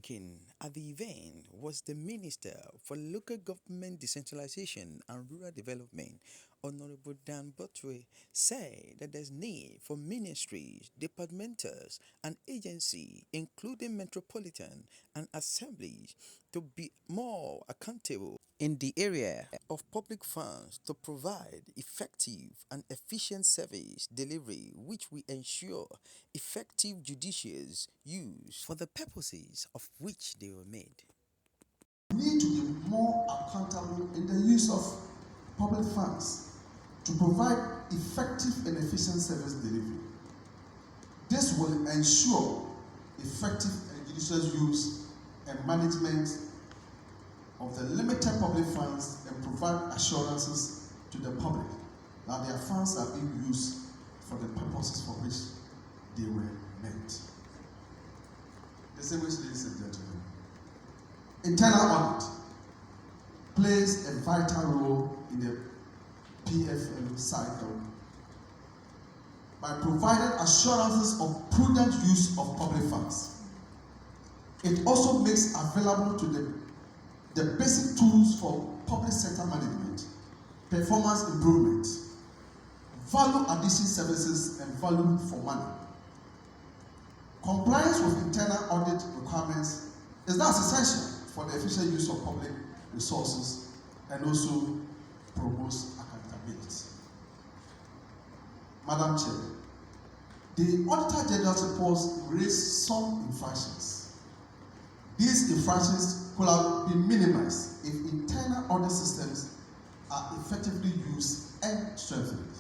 Speaking at the event was the Minister for Local Government Decentralization and Rural Development, Honorable Dan Botwe, said that there's need for ministries, departmentals, and agencies, including metropolitan and assemblies, to be more accountable in the area of public funds to provide effective and efficient service delivery, which will ensure effective judicious use for the purposes of which they were made. We need to be more accountable in the use of public funds to provide effective and efficient service delivery. This will ensure effective and judicious use and management of the limited public funds and provide assurances to the public that their funds are being used for the purposes for which they were meant. Distinguished ladies and gentlemen, internal audit plays a vital role in the Pfmlt cycle by providing assurances of prudent use of public funds. It also makes available to the basic tools for public sector management, performance improvement, value addition services, and value for money. Compliance with internal audit requirements is thus essential for the efficient use of public resources and also promotes accountability. Madam Chair, the Auditor General's reports raise some infractions. These infractions could have been minimized if internal audit systems are effectively used and strengthened.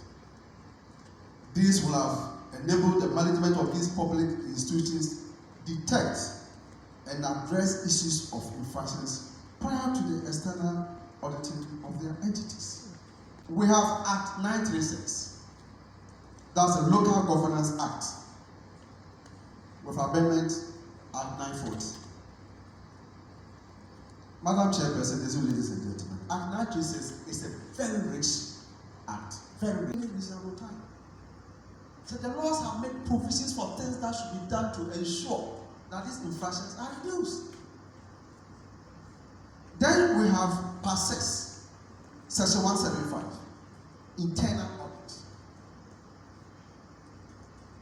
These will have enabled the management of these public institutions detect and address issues of infractions prior to the external auditing of their entities. We have Act 936, that's the Local Governance Act, with amendment Act 940. Madam Chairperson, ladies and gentlemen, Act 936 is a very rich act, very reasonable time. So the laws have made provisions for things that should be done to ensure that these infractions are reduced. Then we have Part 6, Section 175, internal audit.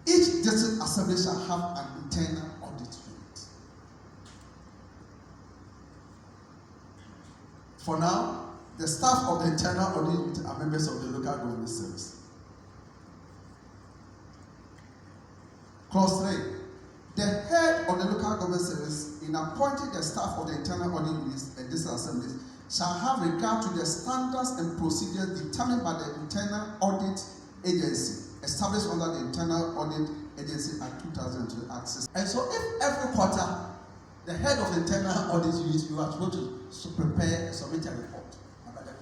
Each district assembly shall have an internal audit unit. For now, the staff of the internal audit unit are members of the local government service. Clause 3. The head of the local government service, in appointing the staff of the internal audit units and district assemblies, shall have regard to the standards and procedures determined by the internal audit agency, established under the Internal Audit Agency Act 2002 Act 6. And so, if every quarter the head of the internal audit unit, you are supposed to prepare and submit a report about the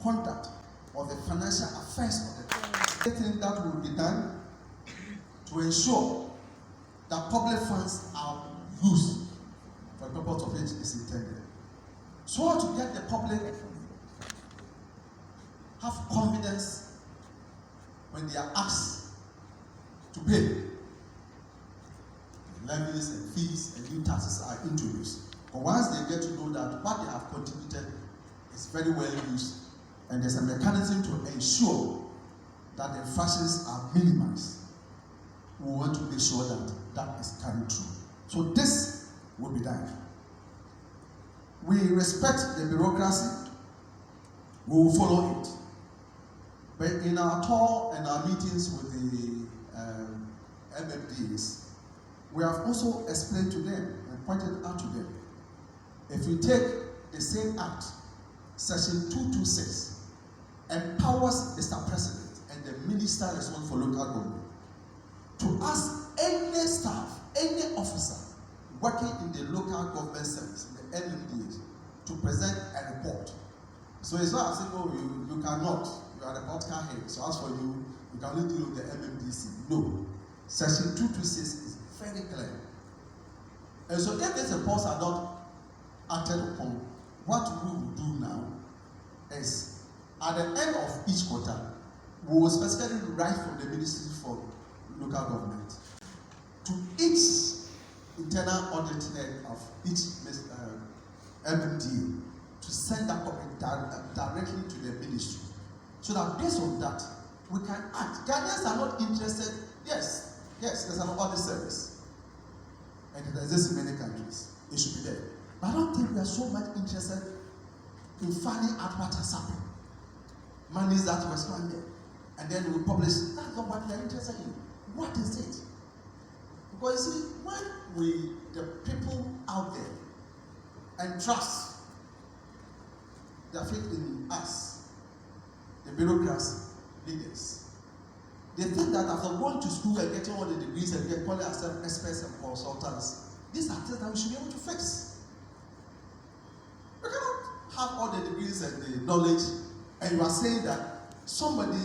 conduct of the financial affairs of the country. Anything that will be done to ensure that public funds are used for the purpose of which is intended. So to get the public have confidence when they are asked to pay. Levies and fees and new taxes are introduced. But once they get to know that what they have contributed is very well used, and there's a mechanism to ensure that the infractions are minimized, we want to make sure that that is carried through. So this will be done. We respect the bureaucracy. We will follow it. But in our tour and our meetings with the MMDs, we have also explained to them and pointed out to them, if we take the same act, section 226, empowers Mr. President and the Minister responsible for local government to ask any staff, any officer working in the local government service, the MMDs, to present a report. So it's not as if, oh, you cannot, you are the political head, so as for you, you can only deal with the MMDC. No. Section 226 is very clear. And so if these reports are not acted upon, what we will do now is, at the end of each quarter, we will specifically write from the Ministry for Local Government to each internal audit head of each MMDA to send that copy directly to the ministry, so that based on that we can act. Ghanaians are not interested. Yes, there's an audit service, and it exists in many countries. It should be there. But I don't think we are so much interested in finding out what has happened. Monies that were stranded, and then we publish. That's not what we are interested in. What is it? Because you see, when the people out there entrust their faith in us, the bureaucracy, leaders, they think that after going to school and getting all the degrees and get calling ourselves experts and consultants, these are things that we should be able to fix. We cannot have all the degrees and the knowledge, and you are saying that somebody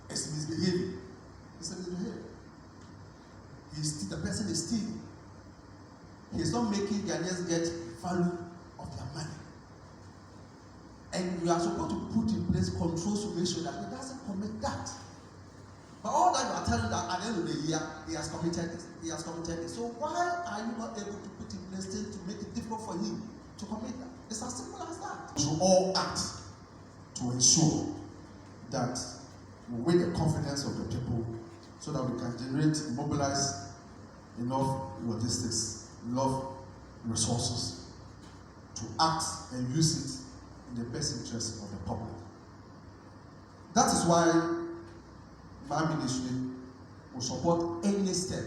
is misbehaving. It's a misbehavior. The person is stealing. He's not making Ghanaians get value of their money. And you are supposed to put in place controls to make sure that he doesn't commit that. But all that you are telling that at the end of the year, he has committed it. He has committed it. So why are you not able to put in place things to make it difficult for him to commit that? It's as simple as that. We should all act to ensure that we win the confidence of the people, so that we can mobilize enough logistics, enough resources to act and use it in the best interest of the public. That is why my ministry will support any step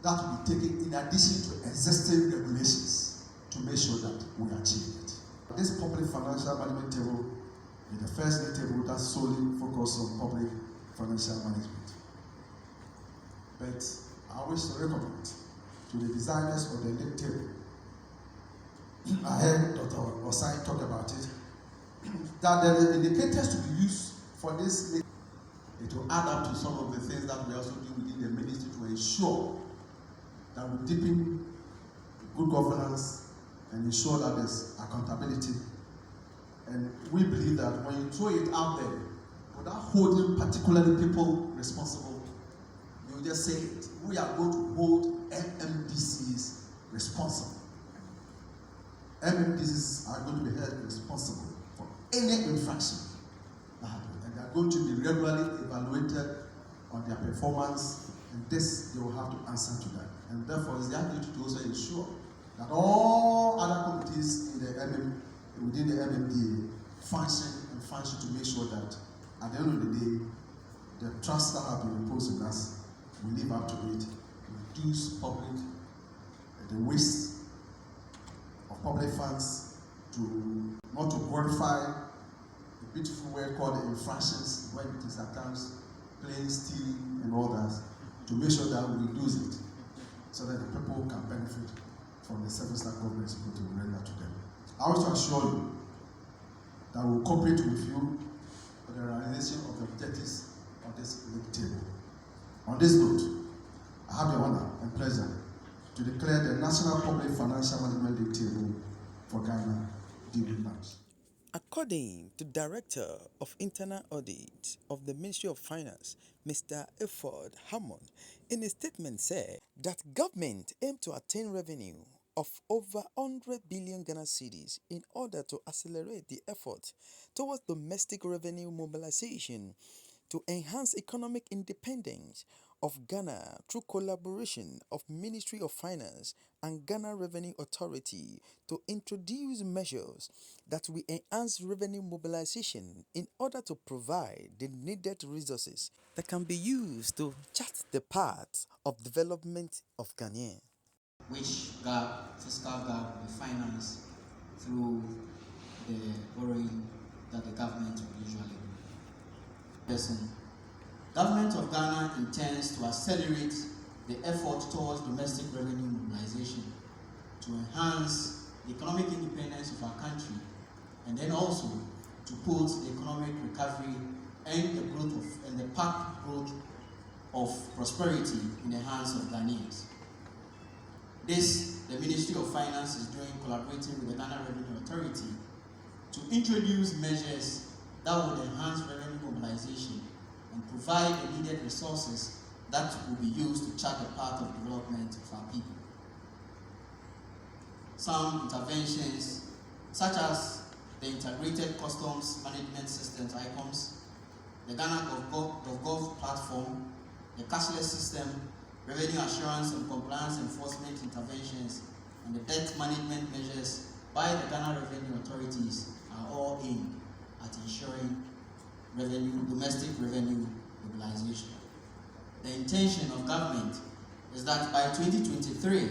that will be taken in addition to existing regulations to make sure that we achieve it. This public financial management table is the first table that solely focuses on public financial management. But I wish to recommend to the designers of the league table, I heard Dr. Osai talk about it, that the indicators to be used for this league, it will add up to some of the things that we also do within the ministry to ensure that we deepen good governance and ensure that there's accountability. And we believe that when you throw it out there, without holding particularly people responsible, you just say it. We are going to hold MMDCs responsible. MMDCs are going to be held responsible for any infraction that happens, and they are going to be regularly evaluated on their performance, and this they will have to answer to that. And therefore, it's their duty to also ensure that all other committees within the MMDA function to make sure that at the end of the day, the trust that have been imposed on us, we live up to it, reduce the waste of public funds, not to glorify the beautiful word called the infractions, when it is at times playing, stealing, and all that, to make sure that we reduce it, so that the people can benefit from the service that government is going to render to them. I want to assure you that we will cooperate with you for the realization of the objectives of this league table. On this note, I have the honor and pleasure to declare the National Public Financial Management League table for Ghana duly launched. According to Director of Internal Audit of the Ministry of Finance, Mr. Efford Hammond, in a statement said that government aim to attain revenue of over 100 billion Ghana cedis in order to accelerate the effort towards domestic revenue mobilization to enhance economic independence of Ghana through collaboration of Ministry of Finance and Ghana Revenue Authority to introduce measures that will enhance revenue mobilization in order to provide the needed resources that can be used to chart the path of development of Ghana. Which fiscal gap will be financed through the borrowing that the government will usually do. Person. Government of Ghana intends to accelerate the effort towards domestic revenue mobilization to enhance the economic independence of our country, and then also to put the economic recovery and the growth and the path growth of prosperity in the hands of Ghanaians. This, the Ministry of Finance is doing, collaborating with the Ghana Revenue Authority to introduce measures that will enhance revenue mobilization and provide the needed resources that will be used to chart the path of development of our people. Some interventions, such as the Integrated Customs Management Systems (ICOMS), the Ghana GovGov platform, the cashless system, revenue assurance and compliance enforcement interventions, and the debt management measures by the Ghana revenue authorities are all aimed at ensuring domestic revenue mobilization. The intention of government is that by 2023,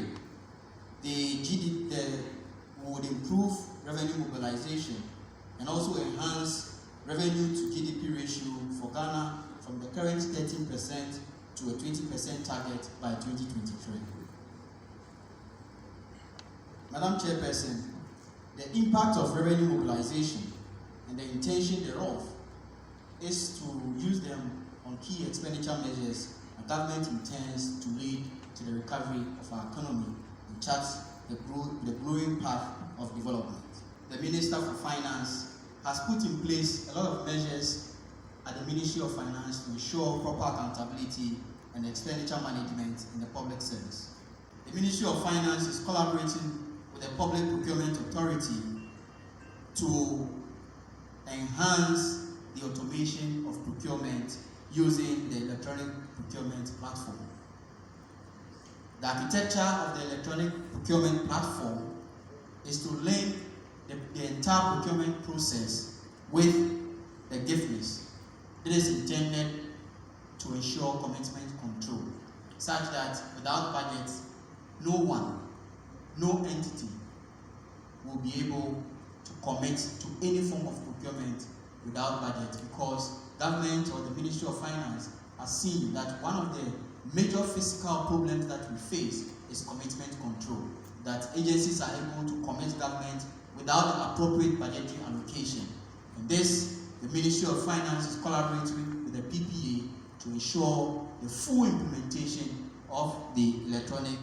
the would improve revenue mobilization and also enhance revenue to GDP ratio for Ghana from the current 13% to a 20% target by 2023. Madam Chairperson, the impact of revenue mobilization and the intention thereof is to use them on key expenditure measures the government intends to lead to the recovery of our economy and chart the growing path of development. The Minister for Finance has put in place a lot of measures at the Ministry of Finance to ensure proper accountability and expenditure management in the public service. The Ministry of Finance is collaborating with the Public Procurement Authority to enhance the automation of procurement using the electronic procurement platform. The architecture of the electronic procurement platform is to link the entire procurement process with the gift list. It is intended to ensure commitment control, such that without budget, no one, no entity will be able to commit to any form of procurement without budget, because government or the Ministry of Finance has seen that one of the major fiscal problems that we face is commitment control, that agencies are able to commit government without the appropriate budgetary allocation. And this, the Ministry of Finance is collaborating with the PPA to ensure the full implementation of the electronic.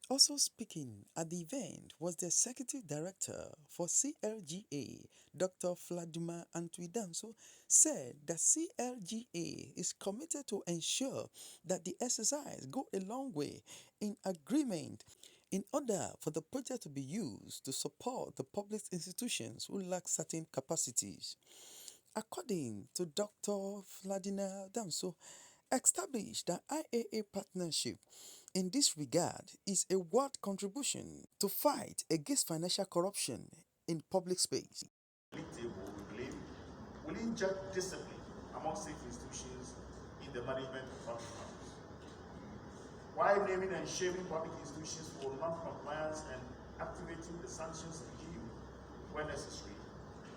Also speaking at the event was the Executive Director for CLGA, Dr. Vladimir Antwidanso, said that CLGA is committed to ensure that the exercise go a long way in agreement in order for the project to be used to support the public institutions who lack certain capacities. According to Dr. Vladimir Damso, established the IAA partnership in this regard is a world contribution to fight against financial corruption in public space. Table, we believe, will inject discipline among state institutions in the management of public funds. While naming and shaming public institutions for non-compliance and activating the sanctions regime where necessary,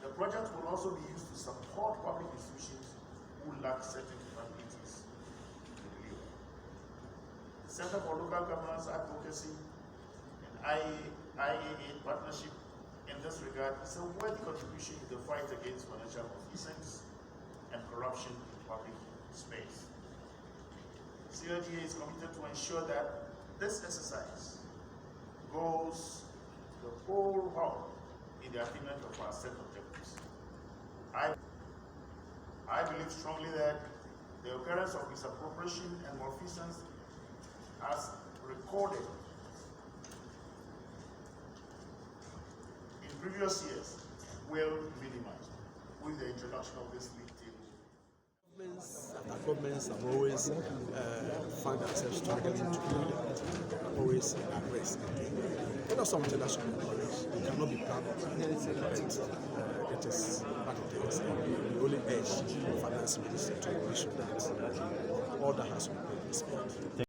the project will also be used to support public institutions who lack certain capabilities to deliver. The Center for Local Governance Advocacy and IAA partnership in this regard is a worthy contribution to the fight against financial malfeasance and corruption in public space. CLGA is committed to ensure that this exercise goes the whole route in the attainment of our set objectives. I believe strongly that the occurrence of misappropriation and malfeasance as recorded in previous years will be minimized with the introduction of this league table. Governments have always found themselves struggling to do that, always at risk. And that's something that should be encouraged. You cannot be proud of it, but it is what it is. We only urge the finance minister to make sure that all that has to be paid is paid.